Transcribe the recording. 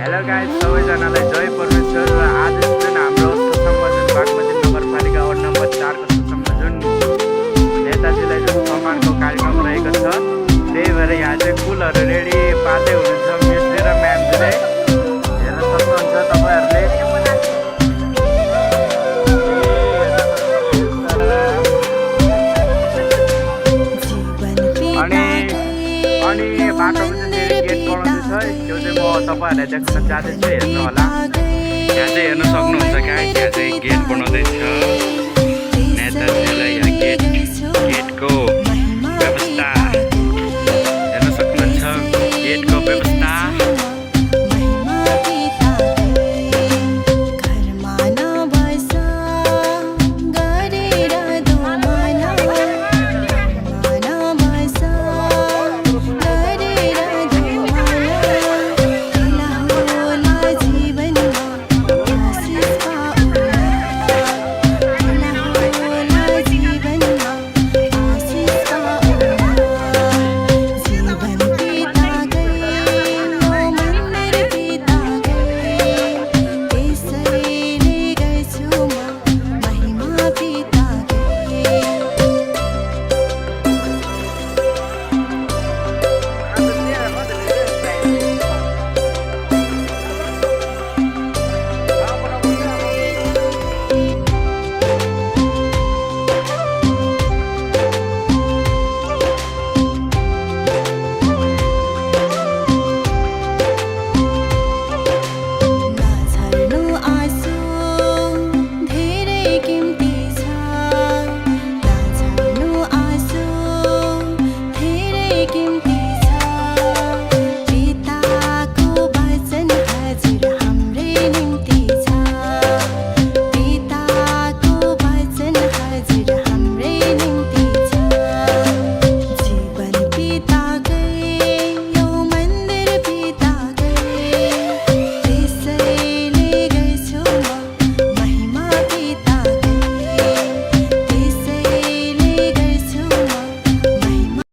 Hello guys, सबैजनालाई जय परमेश्वर। र आज जुन हाम्रो सुसम्म जुन बागमती नगरपालिका वार्ड नम्बर 4 को सुसम्म जुन नेताजीलाई जुन सम्मानको कार्यक्रम रहेको छ, त्यही भएर यहाँ चाहिँ फुलहरू रेडी पार्दै हुनुहुन्छ मिसले र म्यामले। हेर्न सक्नुहुन्छ तपाईहरुले। अनि बाटोमा चाहिँ गेट बनाउँदैछ, त्यो चाहिँ म तपाईहरुलाई देखाउन चाहन्छु। हेर्नु होला, यहाँ चाहिँ हेर्न सक्नुहुन्छ गाइस, यहाँ चाहिँ गेट बनाउँदैछ नेताजीलाई।